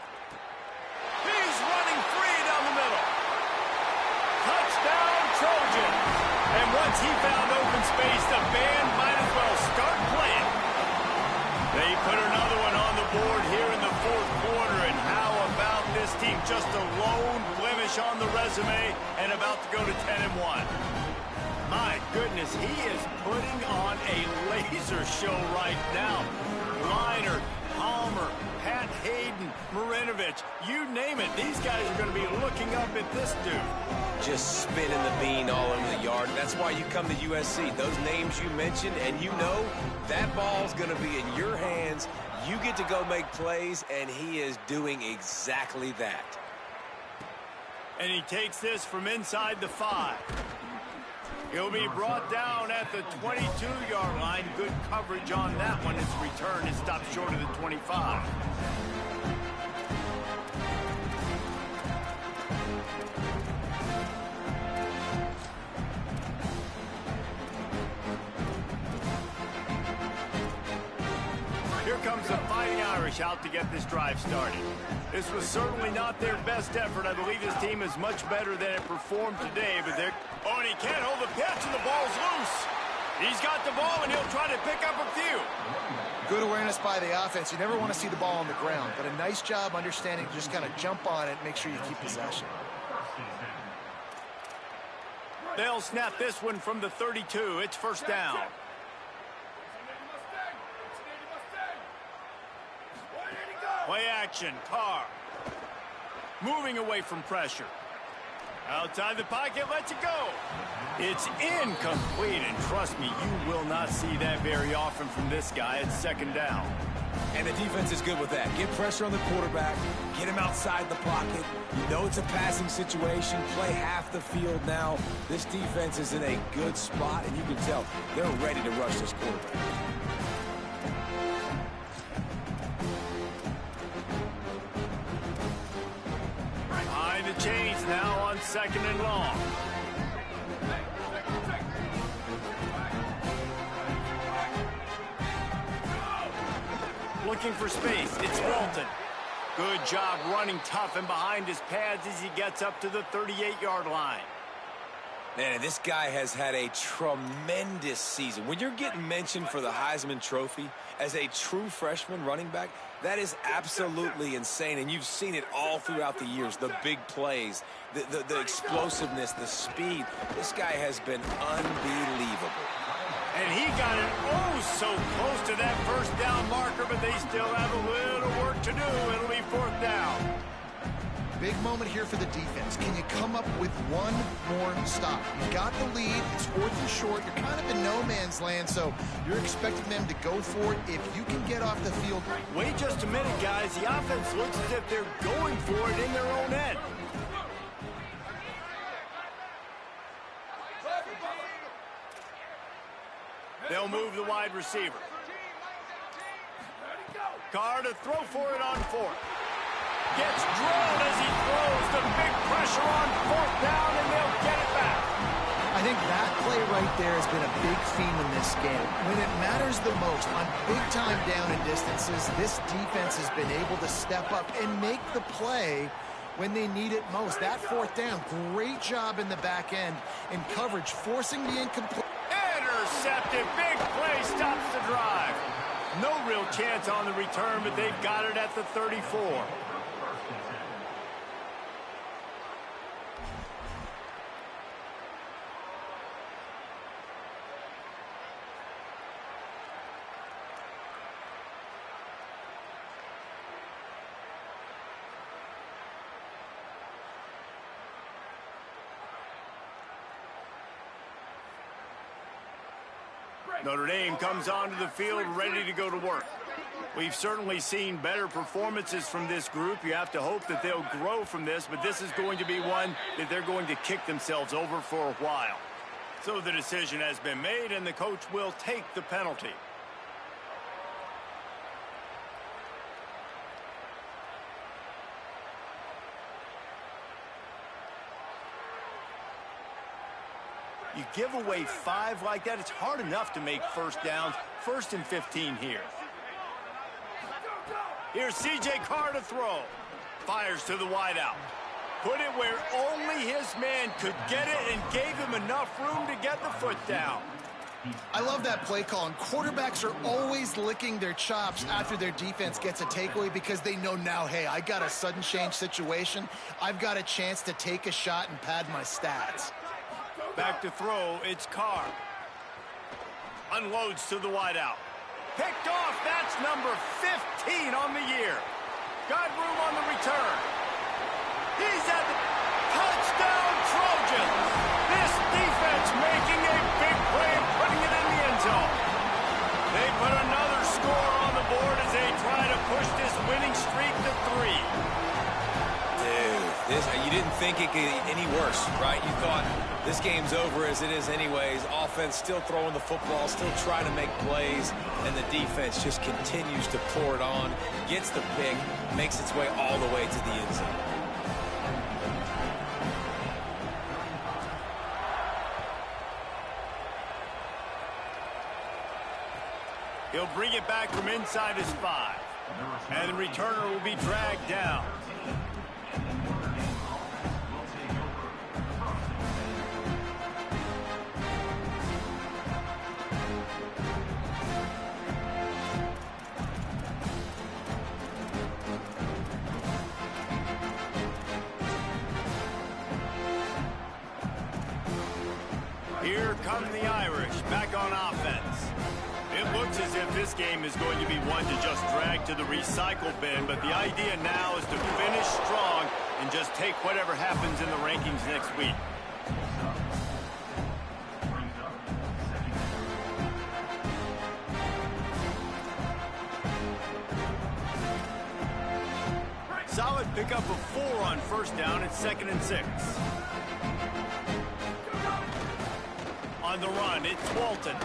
He's running free down the middle. Touchdown, Trojan. And once he found open space, the band might as well start playing. They put another one on the board here in the fourth quarter. And how about this team? Just a lone blemish on the resume and about to go to 10-1. My goodness, he is putting on a laser show right now. Liner, Palmer, Pat Hayden, Marinovich, you name it. These guys are going to be looking up at this dude. Just spinning the bean all over the yard. That's why you come to USC. Those names you mentioned, and you know that ball's going to be in your hands. You get to go make plays, and he is doing exactly that. And he takes this from inside the 5. He'll be brought down at the 22-yard line. Good coverage on that one. His return is stopped short of the 25. Here comes the Fighting Irish out to get this drive started. This was certainly not their best effort. I believe this team is much better than it performed today, but they're... Oh, and he can't hold the pitch, and the ball's loose. He's got the ball, and he'll try to pick up a few. Good awareness by the offense. You never want to see the ball on the ground, but a nice job understanding to just kind of jump on it and make sure you keep possession. They'll snap this one from the 32. It's first down. Play action, Carr. Moving away from pressure. Outside the pocket, lets it go. It's incomplete, and trust me, you will not see that very often from this guy. It's second down. And the defense is good with that. Get pressure on the quarterback, get him outside the pocket. You know it's a passing situation. Play half the field now. This defense is in a good spot, and you can tell they're ready to rush this quarterback. The chains now on second and long. Looking for space. It's Walton. Good job running tough and behind his pads as he gets up to the 38-yard line. Man, this guy has had a tremendous season. When you're getting mentioned for the Heisman Trophy as a true freshman running back, that is absolutely insane, and you've seen it all throughout the years. The big plays, the explosiveness, the speed. This guy has been unbelievable. And he got it so close to that first down marker, but they still have a little work to do. It'll be fourth down. Big moment here for the defense. Can you come up with one more stop? You've got the lead. It's fourth and short. You're kind of in no man's land, so you're expecting them to go for it. If you can get off the field. Wait just a minute, guys. The offense looks as if they're going for it in their own end. They'll move the wide receiver. Carr to throw for it on fourth. Gets drilled as he throws. The big pressure on fourth down, and they'll get it back. I think that play right there has been a big theme in this game. When it matters the most, on big-time down and distances, this defense has been able to step up and make the play when they need it most. That fourth down, great job in the back end in coverage, forcing the incomplete. Intercepted. Big play stops the drive. No real chance on the return, but they've got it at the 34. Notre Dame comes onto the field ready to go to work. We've certainly seen better performances from this group. You have to hope that they'll grow from this, but this is going to be one that they're going to kick themselves over for a while. So the decision has been made, and the coach will take the penalty. You give away 5 like that, it's hard enough to make first downs. 1st and 15 here. Here's C.J. Carr to throw. Fires to the wideout. Put it where only his man could get it and gave him enough room to get the foot down. I love that play call, and quarterbacks are always licking their chops after their defense gets a takeaway because they know now, hey, I got a sudden change situation. I've got a chance to take a shot and pad my stats. Back to throw, it's Carr. Unloads to the wideout. Picked off, that's number 15 on the year. Got room on the return. He's at the touchdown Trojans. This defense making a big play and putting it in the end zone. They put another score on the board as they try to push this winning streak to 3. You didn't think it could get any worse, right? You thought this game's over as it is anyways. Offense still throwing the football, still trying to make plays, and the defense just continues to pour it on, gets the pick, makes its way all the way to the end zone. He'll bring it back from inside his 5. And the returner will be dragged down. Here come the Irish back on offense. It looks as if this game is going to be one to just drag to the recycle bin, but the idea now is to finish strong and just take whatever happens in the rankings next week. Solid pickup of 4 on first down. It's 2nd and 6. On the run, it's Walton.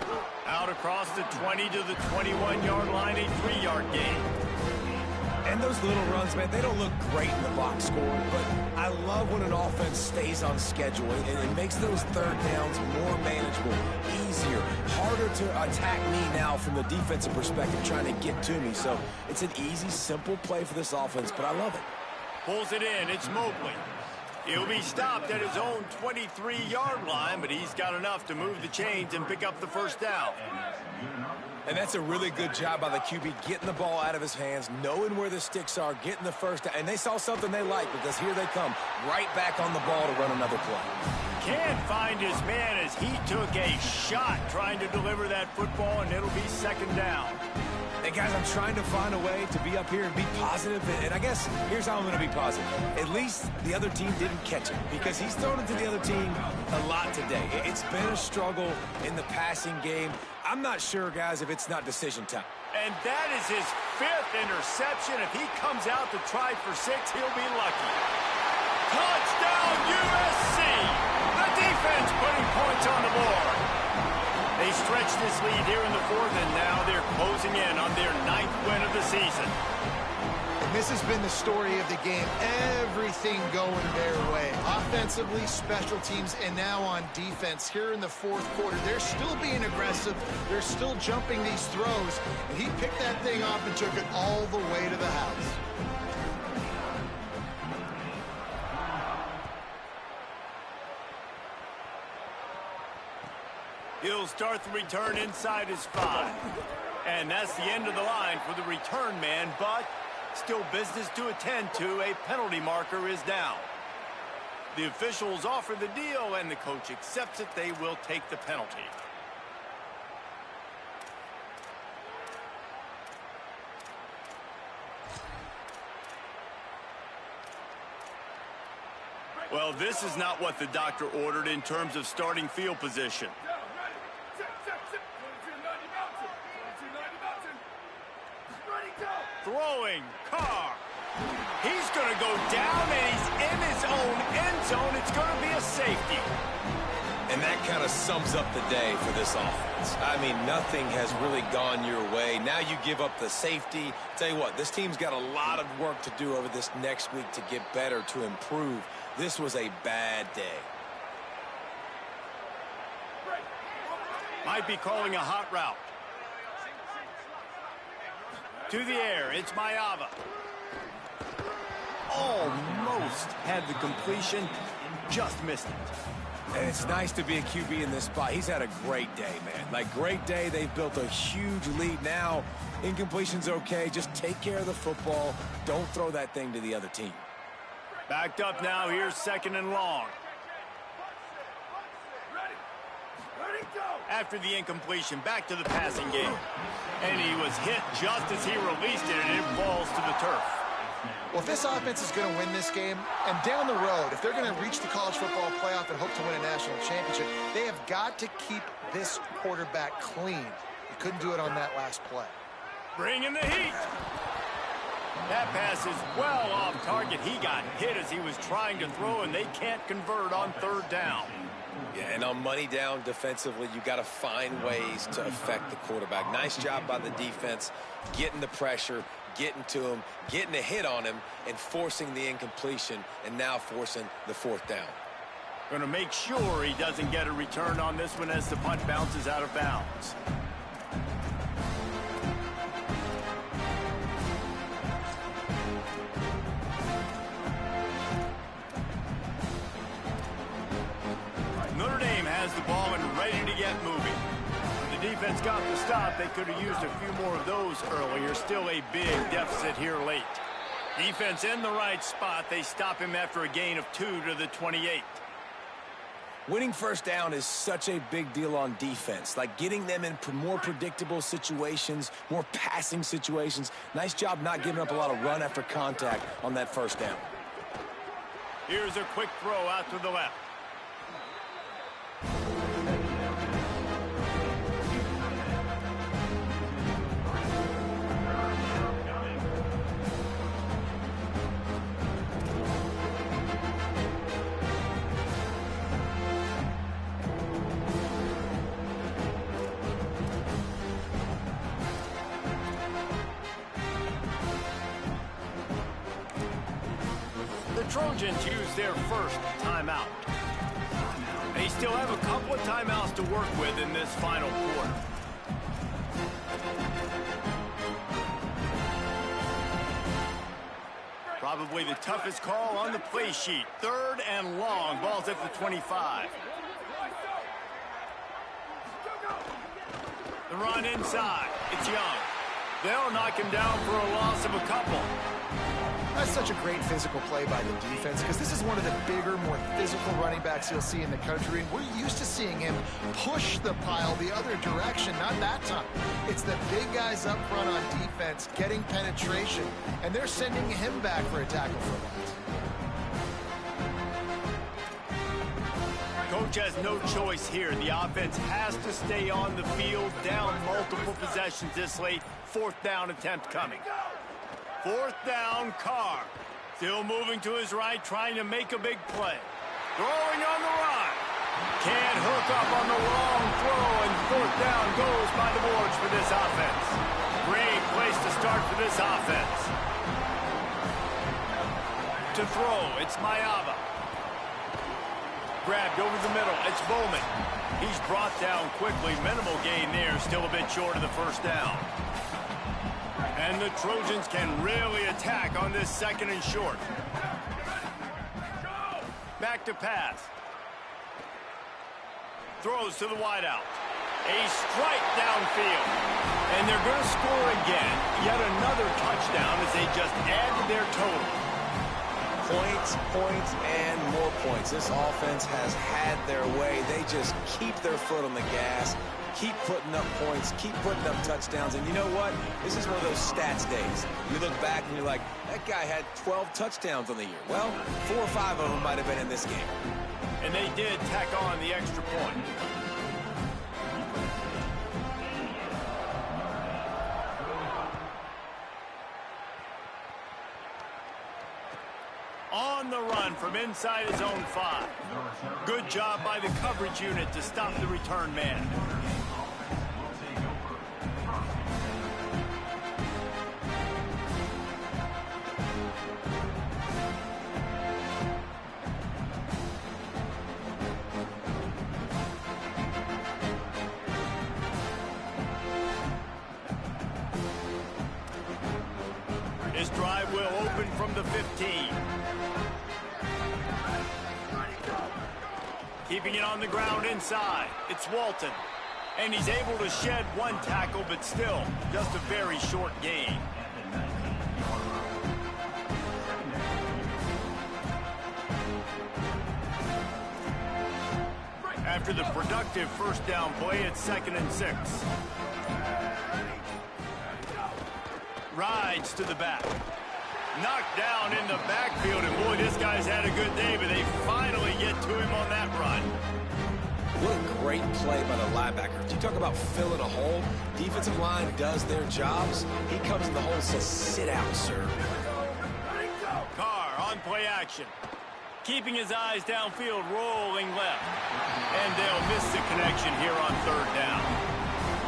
Out across the 20 to the 21-yard line, a 3-yard gain. And those little runs, man, they don't look great in the box score, but I love when an offense stays on schedule, and it makes those third downs more manageable, easier, harder to attack me now from the defensive perspective trying to get to me. So it's an easy, simple play for this offense, but I love it. Pulls it in, it's Mobley. He'll be stopped at his own 23-yard line, but he's got enough to move the chains and pick up the first down. And that's a really good job by the QB, getting the ball out of his hands, knowing where the sticks are, getting the first down. And they saw something they like, because here they come, right back on the ball to run another play. Can't find his man as he took a shot trying to deliver that football, and it'll be 2nd down. Hey, guys, I'm trying to find a way to be up here and be positive, and I guess here's how I'm going to be positive. At least the other team didn't catch it, because he's thrown it to the other team a lot today. It's been a struggle in the passing game. I'm not sure, guys, if it's not decision time. And that is his 5th interception. If he comes out to try for 6, he'll be lucky. Touchdown, USC! The defense putting points on the board. They stretched this lead here in the fourth, and now they're closing in on their 9th win of the season. This has been the story of the game. Everything going their way. Offensively, special teams, and now on defense. Here in the fourth quarter, they're still being aggressive. They're still jumping these throws. And he picked that thing off and took it all the way to the house. He'll start the return inside his 5. And that's the end of the line for the return man, but still business to attend to. A penalty marker is down. The officials offer the deal, and the coach accepts it. They will take the penalty. Well, this is not what the doctor ordered in terms of starting field position. Throwing, Carr. He's going to go down, and he's in his own end zone. It's going to be a safety. And that kind of sums up the day for this offense. I mean, nothing has really gone your way. Now you give up the safety. Tell you what, this team's got a lot of work to do over this next week to get better, to improve. This was a bad day. Might be calling a hot route. To the air, it's Mayava. Almost had the completion, just missed it. And it's nice to be a QB in this spot. He's had a great day, man. Like, great day. They've built a huge lead now. Incompletion's okay. Just take care of the football. Don't throw that thing to the other team. Backed up now. Here's 2nd and long. After the incompletion, back to the passing game. And he was hit just as he released it, and it falls to the turf. Well, if this offense is going to win this game, and down the road, if they're going to reach the college football playoff and hope to win a national championship, they have got to keep this quarterback clean. He couldn't do it on that last play. Bring in the heat. That pass is well off target. He got hit as he was trying to throw, and they can't convert on 3rd down. Yeah, and on money down defensively, you got to find ways to affect the quarterback. Nice job by the defense, getting the pressure, getting to him, getting a hit on him, and forcing the incompletion, and now forcing the 4th down. Going to make sure he doesn't get a return on this one as the punt bounces out of bounds. Notre Dame has the ball and ready to get moving. When the defense got the stop, they could have used a few more of those earlier. Still a big deficit here late. Defense in the right spot. They stop him after a gain of 2 to the 28. Winning 1st down is such a big deal on defense. Like getting them in more predictable situations, more passing situations. Nice job not giving up a lot of run after contact on that 1st down. Here's a quick throw out to the left. The Trojans use their 1st timeout. They still have a couple of timeouts to work with in this final quarter. Probably the toughest call on the play sheet. 3rd and long. Ball's at the 25. The run inside. It's Young. They'll knock him down for a loss of a couple. That's such a great physical play by the defense because this is one of the bigger, more physical running backs you'll see in the country. And we're used to seeing him push the pile the other direction, not that time. It's the big guys up front on defense getting penetration, and they're sending him back for a tackle for loss. Coach has no choice here. The offense has to stay on the field, down multiple possessions this late. 4th down attempt coming. 4th down, Carr. Still moving to his right, trying to make a big play. Throwing on the run. Can't hook up on the long throw, and fourth down goes by the boards for this offense. Great place to start for this offense. To throw, it's Mayava. Grabbed over the middle, it's Bowman. He's brought down quickly. Minimal gain there, still a bit short of the first down. And the Trojans can really attack on this second and short. Back to pass. Throws to the wideout. A strike downfield. And they're going to score again. Yet another touchdown as they just add to their total. Points, points, and more points. This offense has had their way. They just keep their foot on the gas, keep putting up points, keep putting up touchdowns. And you know what? This is one of those stats days. You look back and you're like, that guy had 12 touchdowns on the year. Well, 4 or 5 of them might have been in this game. And they did tack on the extra point. On the run from inside his own 5. Good job by the coverage unit to stop the return man. His drive will open from the 15. Keeping it on the ground inside. It's Walton. And he's able to shed 1 tackle, but still just a very short gain. After the productive first down play, it's 2nd and 6. Rides to the back. Knocked down in the backfield, and boy, this guy's had a good day, but they finally get to him on that run. What a great play by the linebacker. You talk about filling a hole. Defensive line does their jobs. He comes in the hole and says, sit out, sir. Carr on play action. Keeping his eyes downfield, rolling left. And they'll miss the connection here on 3rd down.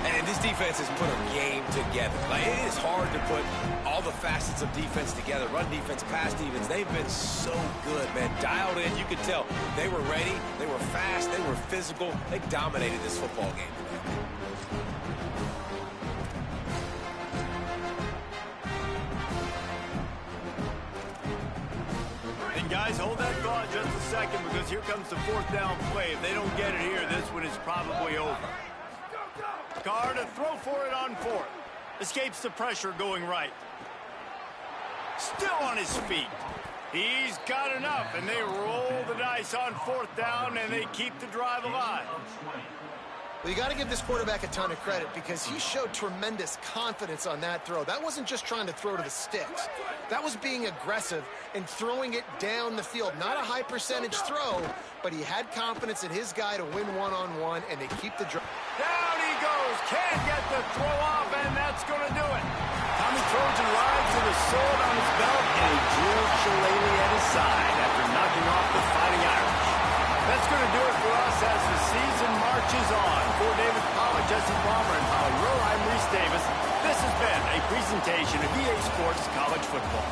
And this defense has put a game together. Like, it is hard to put all the facets of defense together. Run defense, pass defense. They've been so good, man. Dialed in. You could tell they were ready. They were fast. They were physical. They dominated this football game. And guys, hold that thought just a second, because here comes the 4th down play. If they don't get it here, this one is probably over. Carr to throw for it on 4th. Escapes the pressure going right. Still on his feet. He's got enough, and they roll the dice on 4th down, and they keep the drive alive. Well, you got to give this quarterback a ton of credit, because he showed tremendous confidence on that throw. That wasn't just trying to throw to the sticks. That was being aggressive and throwing it down the field. Not a high percentage throw, but he had confidence in his guy to win one-on-one, and they keep the drive. Down he goes. Can't get the throw off, and that's going to do it. Tommy Trojan rides with a sword on his belt and a George Shillelagh at his side after knocking off the Fighting Irish. That's going to do it for us as the season marches on. For David Pollack, Jesse Palmer, and Holly Rowe, I'm Reese Davis. This has been a presentation of EA Sports College Football.